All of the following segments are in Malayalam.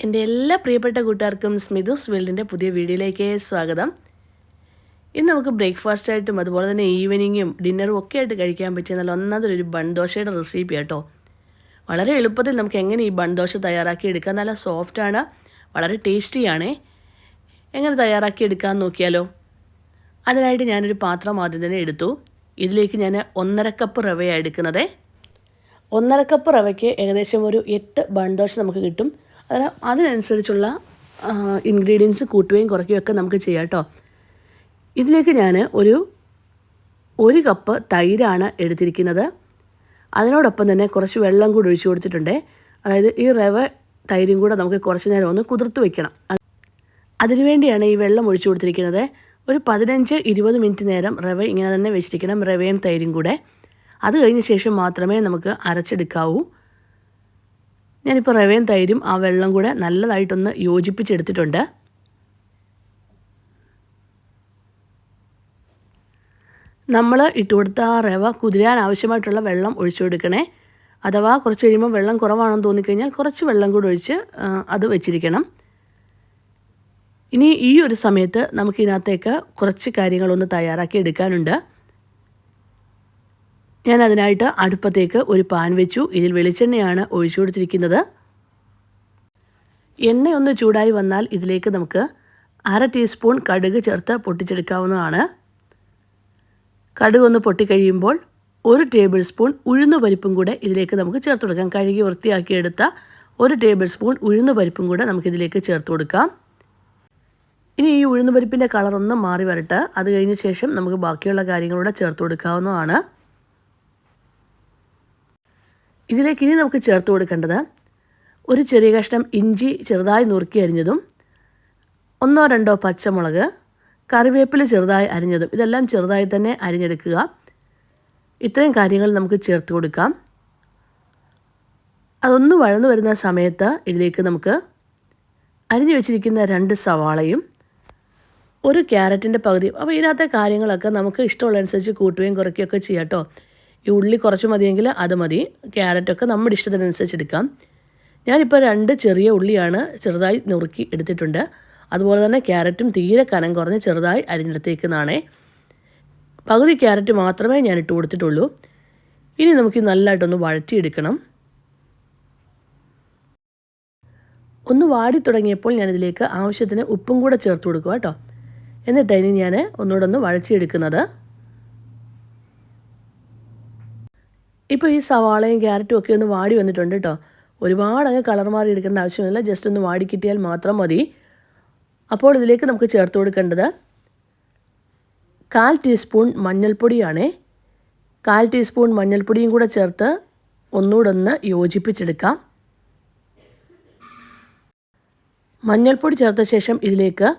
എൻ്റെ എല്ലാ പ്രിയപ്പെട്ട കൂട്ടുകാർക്കും സ്മിതുസ് വേൾഡിൻ്റെ പുതിയ വീഡിയോയിലേക്ക് സ്വാഗതം. ഇന്ന് നമുക്ക് ബ്രേക്ക്ഫാസ്റ്റായിട്ടും അതുപോലെ തന്നെ ഈവനിങ്ങും ഡിന്നറും ഒക്കെ ആയിട്ട് കഴിക്കാൻ പറ്റിയ നല്ല ഒന്നാമതൊരു ബൺ ദോശയുടെ റെസിപ്പി കേട്ടോ. വളരെ എളുപ്പത്തിൽ നമുക്ക് എങ്ങനെ ഈ ബൺ ദോശ തയ്യാറാക്കി എടുക്കാം. നല്ല സോഫ്റ്റാണ്, വളരെ ടേസ്റ്റിയാണേ. എങ്ങനെ തയ്യാറാക്കി എടുക്കാമെന്ന് നോക്കിയാലോ. അതിനായിട്ട് ഞാനൊരു പാത്രം ആദ്യം തന്നെ എടുത്തു. ഇതിലേക്ക് ഞാൻ 1.5 കപ്പ് റവയാണ് എടുക്കുന്നത്. 1.5 കപ്പ് റവയ്ക്ക് ഏകദേശം ഒരു 8 ബൺ ദോശ നമുക്ക് കിട്ടും. അതിനനുസരിച്ചുള്ള ഇൻഗ്രീഡിയൻസ് കൂട്ടുകയും കുറയ്ക്കുകയൊക്കെ നമുക്ക് ചെയ്യാം കേട്ടോ. ഇതിലേക്ക് ഞാൻ ഒരു കപ്പ് തൈരാണ് എടുത്തിരിക്കുന്നത്. അതിനോടൊപ്പം തന്നെ കുറച്ച് വെള്ളം കൂടി ഒഴിച്ചു കൊടുത്തിട്ടുണ്ട്. അതായത് ഈ റവ തൈരും കൂടെ നമുക്ക് കുറച്ച് നേരം ഒന്ന് കുതിർത്ത് വെക്കണം. അതിനുവേണ്ടിയാണ് ഈ വെള്ളം ഒഴിച്ചു കൊടുത്തിരിക്കുന്നത്. ഒരു 15-20 മിനിറ്റ് നേരം റവ ഇങ്ങനെ തന്നെ വെച്ചിരിക്കണം, റവയും തൈരും കൂടെ. അത് കഴിഞ്ഞ ശേഷം മാത്രമേ നമുക്ക് അരച്ചെടുക്കാവൂ. ഞാനിപ്പോൾ റവയും തൈരും ആ വെള്ളം കൂടെ നല്ലതായിട്ടൊന്ന് യോജിപ്പിച്ചെടുത്തിട്ടുണ്ട്. നമ്മൾ ഇട്ടുകൊടുത്ത ആ റവ കുതിരാൻ ആവശ്യമായിട്ടുള്ള വെള്ളം ഒഴിച്ചു കൊടുക്കണേ. അഥവാ കുറച്ച് കഴിയുമ്പോൾ വെള്ളം കുറവാണെന്ന് തോന്നിക്കഴിഞ്ഞാൽ കുറച്ച് വെള്ളം കൂടി ഒഴിച്ച് അത് വെച്ചിരിക്കണം. ഇനി ഈ ഒരു സമയത്ത് നമുക്കിതിനകത്തേക്ക് കുറച്ച് കാര്യങ്ങളൊന്ന് തയ്യാറാക്കി എടുക്കാനുണ്ട്. ഞാൻ അതിനായിട്ട് അടുപ്പത്തേക്ക് ഒരു പാൻ വെച്ചു. ഇതിൽ വെളിച്ചെണ്ണയാണ് ഒഴിച്ചു കൊടുത്തിരിക്കുന്നത്. എണ്ണ ഒന്ന് ചൂടായി വന്നാൽ ഇതിലേക്ക് നമുക്ക് 1/2 ടീസ്പൂൺ കടുക് ചേർത്ത് പൊട്ടിച്ചെടുക്കാവുന്നതാണ്. കടുക് ഒന്ന് പൊട്ടിക്കഴിയുമ്പോൾ 1 ടേബിൾ സ്പൂൺ ഉഴുന്നുപരിപ്പും കൂടെ ഇതിലേക്ക് നമുക്ക് ചേർത്ത് കൊടുക്കാം. കഴുകി വൃത്തിയാക്കിയെടുത്ത 1 ടേബിൾ സ്പൂൺ ഉഴുന്നുപരിപ്പും കൂടെ നമുക്കിതിലേക്ക് ചേർത്ത് കൊടുക്കാം. ഇനി ഈ ഉഴുന്നുപരിപ്പിൻ്റെ കളറൊന്ന് മാറി വരട്ടെ. അത് കഴിഞ്ഞ ശേഷം നമുക്ക് ബാക്കിയുള്ള കാര്യങ്ങളൂടെ ചേർത്ത് കൊടുക്കാവുന്നതാണ്. ഇതിലേക്ക് ഇനി നമുക്ക് ചേർത്ത് കൊടുക്കേണ്ടത് ഒരു ചെറിയ കഷ്ണം ഇഞ്ചി ചെറുതായി നുറുക്കി അരിഞ്ഞതും, 1-2 പച്ചമുളക്, കറിവേപ്പില ചെറുതായി അരിഞ്ഞതും. ഇതെല്ലാം ചെറുതായി തന്നെ അരിഞ്ഞെടുക്കുക. ഇത്രയും കാര്യങ്ങൾ നമുക്ക് ചേർത്ത് കൊടുക്കാം. അതൊന്ന് വഴന്നു വരുന്ന സമയത്ത് ഇതിലേക്ക് നമുക്ക് അരിഞ്ഞു വെച്ചിരിക്കുന്ന 2 സവാളയും 1 ക്യാരറ്റിൻ്റെ പകുതി. അപ്പോൾ ഇതിനകത്തെ കാര്യങ്ങളൊക്കെ നമുക്ക് ഇഷ്ടമുള്ളതനുസരിച്ച് കൂട്ടുകയും കുറയ്ക്കുകയൊക്കെ ചെയ്യാം കേട്ടോ. ഈ ഉള്ളി കുറച്ച് മതിയെങ്കിൽ അത് മതി. ക്യാരറ്റൊക്കെ നമ്മുടെ ഇഷ്ടത്തിനനുസരിച്ച് എടുക്കാം. ഞാനിപ്പോൾ 2 ചെറിയ ഉള്ളിയാണ് ചെറുതായി നുറുക്കി എടുത്തിട്ടുണ്ട്. അതുപോലെ തന്നെ ക്യാരറ്റും തീരെ കനം കുറഞ്ഞ് ചെറുതായി അരിഞ്ഞെടുത്തേക്കുന്നതാണേ. പകുതി ക്യാരറ്റ് മാത്രമേ ഞാൻ ഇട്ട് കൊടുത്തിട്ടുള്ളൂ. ഇനി നമുക്ക് നല്ലതായിട്ടൊന്ന് വഴറ്റിയെടുക്കണം. ഒന്ന് വാടി തുടങ്ങിയപ്പോൾ ഞാനിതിലേക്ക് ആവശ്യത്തിന് ഉപ്പും കൂടെ ചേർത്ത് കൊടുക്കുക കേട്ടോ. എന്നിട്ട് ഞാൻ ഒന്നുകൂടെ ഒന്ന് വഴറ്റിയെടുക്കുന്നത്. ഇപ്പോൾ ഈ സവാളയും ക്യാരറ്റും ഒക്കെ ഒന്ന് വാടി വന്നിട്ടുണ്ട് കേട്ടോ. ഒരുപാട് അങ്ങ് കളർ മാറി എടുക്കേണ്ട ആവശ്യമില്ല. ജസ്റ്റ് ഒന്ന് വാടി കിട്ടിയാൽ മാത്രം മതി. അപ്പോൾ ഇതിലേക്ക് നമുക്ക് ചേർത്ത് കൊടുക്കേണ്ടത് 1/4 ടീസ്പൂൺ മഞ്ഞൾപ്പൊടിയാണേ. 1/4 ടീസ്പൂൺ മഞ്ഞൾപ്പൊടിയും കൂടെ ചേർത്ത് ഒന്നുകൂടെ ഒന്ന് യോജിപ്പിച്ചെടുക്കാം. മഞ്ഞൾപ്പൊടി ചേർത്ത ശേഷം ഇതിലേക്ക്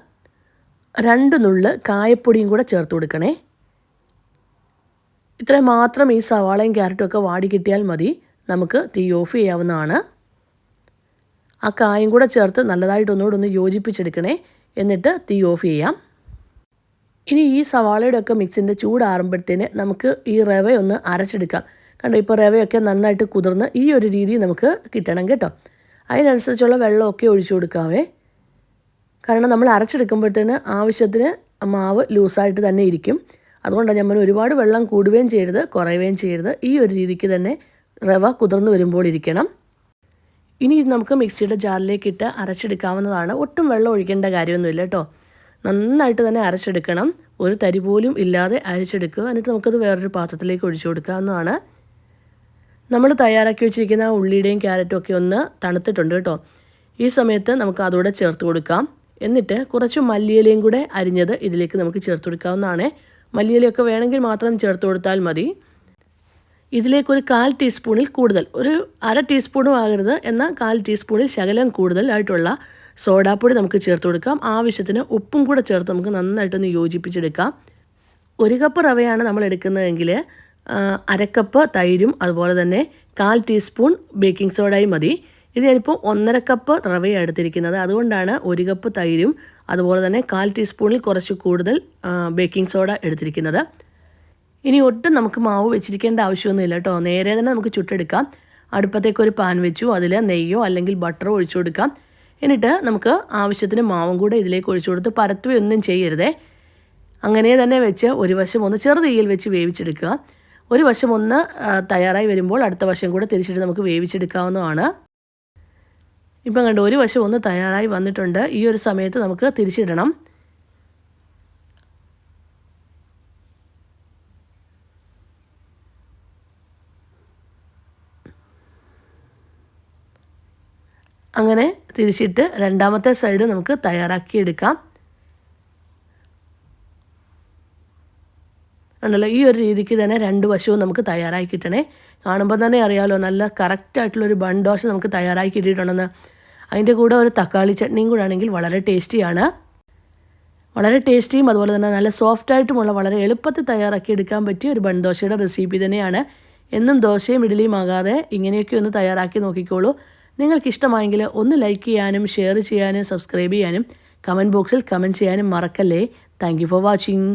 2 നുള്ള് കായപ്പൊടിയും കൂടെ ചേർത്ത് കൊടുക്കണേ. ഇത്രയും മാത്രം ഈ സവാളയും ക്യാരറ്റും ഒക്കെ വാടി കിട്ടിയാൽ മതി. നമുക്ക് തീ ഓഫ് ചെയ്യാവുന്നതാണ്. ആ കായും കൂടെ ചേർത്ത് നല്ലതായിട്ട് ഒന്നുകൂടെ യോജിപ്പിച്ചെടുക്കണേ. എന്നിട്ട് തീ ഓഫ് ചെയ്യാം. ഇനി ഈ സവാളയുടെ ഒക്കെ മിക്സിൻ്റെ ചൂടാറുമ്പോഴത്തേന് നമുക്ക് ഈ റവ ഒന്ന് അരച്ചെടുക്കാം. കണ്ടോ, ഇപ്പോൾ റവയൊക്കെ നന്നായിട്ട് കുതിർന്ന് ഈ ഒരു രീതി നമുക്ക് കിട്ടണം കേട്ടോ. അതിനനുസരിച്ചുള്ള വെള്ളമൊക്കെ ഒഴിച്ചു കൊടുക്കാവേ. കാരണം നമ്മൾ അരച്ചെടുക്കുമ്പോഴത്തേന് ആവശ്യത്തിന് മാവ് ലൂസായിട്ട് തന്നെ ഇരിക്കും. അതുകൊണ്ടാണ് നമ്മൾ ഒരുപാട് വെള്ളം കൂടുകയും ചെയ്യരുത്, കുറയുകയും ചെയ്യരുത്. ഈ ഒരു രീതിക്ക് തന്നെ റവ കുതിർന്ന് വരുമ്പോൾ ഇരിക്കണം. ഇനി ഇത് നമുക്ക് മിക്സിയുടെ ജാറിലേക്ക് ഇട്ട് അരച്ചെടുക്കാവുന്നതാണ്. ഒട്ടും വെള്ളം ഒഴിക്കേണ്ട കാര്യമൊന്നുമില്ല കേട്ടോ. നന്നായിട്ട് തന്നെ അരച്ചെടുക്കണം. ഒരു തരി പോലും ഇല്ലാതെ അരച്ചെടുക്കുക. എന്നിട്ട് നമുക്കത് വേറൊരു പാത്രത്തിലേക്ക് ഒഴിച്ചു കൊടുക്കാവുന്നതാണ്. നമ്മൾ തയ്യാറാക്കി വെച്ചിരിക്കുന്ന ഉള്ളിയുടെയും ക്യാരറ്റും ഒക്കെ ഒന്ന് തണുത്തിട്ടുണ്ട് കേട്ടോ. ഈ സമയത്ത് നമുക്ക് അതോടെ ചേർത്ത് കൊടുക്കാം. എന്നിട്ട് കുറച്ച് മല്ലിയിലയും കൂടെ അരിഞ്ഞത് ഇതിലേക്ക് നമുക്ക് ചേർത്ത് കൊടുക്കാവുന്നതാണ്. മല്ലിയിലയൊക്കെ വേണമെങ്കിൽ മാത്രം ചേർത്ത് കൊടുത്താൽ മതി. ഇതിലേക്കൊരു 1/4 ടീസ്പൂണിൽ കൂടുതൽ, ഒരു 1/2 ടീസ്പൂണും ആകരുത്, എന്നാൽ 1/4 ടീസ്പൂണിൽ ശകലം കൂടുതലായിട്ടുള്ള സോഡാപ്പൊടി നമുക്ക് ചേർത്ത് കൊടുക്കാം. ആവശ്യത്തിന് ഉപ്പും കൂടെ ചേർത്ത് നമുക്ക് നന്നായിട്ടൊന്ന് യോജിപ്പിച്ചെടുക്കാം. 1 കപ്പ് റവയാണ് നമ്മൾ എടുക്കുന്നതെങ്കിൽ 1/2 കപ്പ് തൈരും അതുപോലെ തന്നെ 1/4 ടീസ്പൂൺ ബേക്കിംഗ് സോഡയും മതി. ഇത് ഞാനിപ്പോൾ 1.5 കപ്പ് റവയാണ് എടുത്തിരിക്കുന്നത്. അതുകൊണ്ടാണ് 1 കപ്പ് തൈരും അതുപോലെ തന്നെ 1/4 ടീസ്പൂണിൽ കുറച്ച് കൂടുതൽ ബേക്കിംഗ് സോഡ എടുത്തിരിക്കുന്നത്. ഇനി ഒട്ടും നമുക്ക് മാവ് വെച്ചിരിക്കേണ്ട ആവശ്യമൊന്നുമില്ല കേട്ടോ. നേരെ തന്നെ നമുക്ക് ചുട്ടെടുക്കാം. അടുപ്പത്തേക്ക് ഒരു പാൻ വെച്ചു. അതിൽ നെയ്യോ അല്ലെങ്കിൽ ബട്ടറോ ഒഴിച്ചു കൊടുക്കാം. എന്നിട്ട് നമുക്ക് ആവശ്യത്തിന് മാവും കൂടെ ഇതിലേക്ക് ഒഴിച്ചു കൊടുത്ത് പരത്തുകയൊന്നും ചെയ്യരുതേ. അങ്ങനെ തന്നെ വെച്ച് ഒരു വശം ഒന്ന് ചെറു തീയിൽ വെച്ച് വേവിച്ചെടുക്കുക. ഒരു വശം ഒന്ന് തയ്യാറായി വരുമ്പോൾ അടുത്ത വശം കൂടെ തിരിച്ചിട്ട് നമുക്ക് വേവിച്ചെടുക്കാവുന്നതാണ്. ഇപ്പം കണ്ടു ഒരു വശം ഒന്ന് തയ്യാറായി വന്നിട്ടുണ്ട്. ഈ ഒരു സമയത്ത് നമുക്ക് തിരിച്ചിടണം. അങ്ങനെ തിരിച്ചിട്ട് രണ്ടാമത്തെ സൈഡ് നമുക്ക് തയ്യാറാക്കിയെടുക്കാം. ഉണ്ടല്ലോ ഈ ഒരു രീതിക്ക് തന്നെ രണ്ട് വശവും നമുക്ക് തയ്യാറാക്കി കിട്ടണേ. കാണുമ്പോൾ തന്നെ അറിയാമല്ലോ നല്ല കറക്റ്റായിട്ടുള്ളൊരു ബൺ ദോശ നമുക്ക് തയ്യാറാക്കി കിട്ടിയിട്ടുണ്ടെന്ന്. അതിൻ്റെ കൂടെ ഒരു തക്കാളി ചട്നിയും കൂടെ ആണെങ്കിൽ വളരെ ടേസ്റ്റിയാണ്. വളരെ ടേസ്റ്റിയും അതുപോലെ തന്നെ നല്ല സോഫ്റ്റായിട്ടുമുള്ള വളരെ എളുപ്പത്തിൽ തയ്യാറാക്കി എടുക്കാൻ പറ്റിയ ഒരു ബൺ ദോശയുടെ റെസിപ്പി തന്നെയാണ്. എന്നും ദോശയും ഇഡ്ഡലിയും ആകാതെ ഇങ്ങനെയൊക്കെ ഒന്ന് തയ്യാറാക്കി നോക്കിക്കോളൂ. നിങ്ങൾക്കിഷ്ടമായെങ്കിൽ ഒന്ന് ലൈക്ക് ചെയ്യാനും ഷെയർ ചെയ്യാനും സബ്സ്ക്രൈബ് ചെയ്യാനും കമൻറ്റ് ബോക്സിൽ കമൻറ്റ് ചെയ്യാനും മറക്കല്ലേ. Thank you for watching.